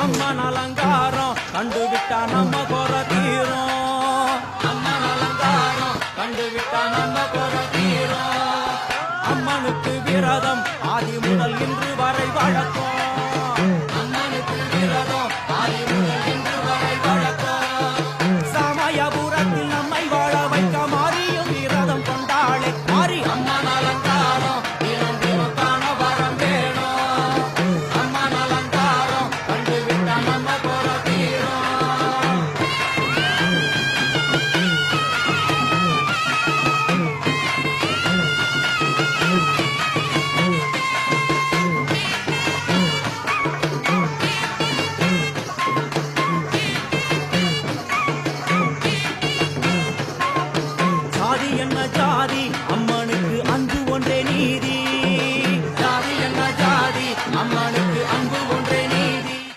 அம்மன் அலங்காரம் கண்டுவிட்டா நம்ம குற தீரும். அம்மன் அலங்காரம் கண்டுவிட்டா நம்ம குற தீரும். அம்மனுக்கு விரதம் ஆதி முதல் இன்று வரை வழக்கம்.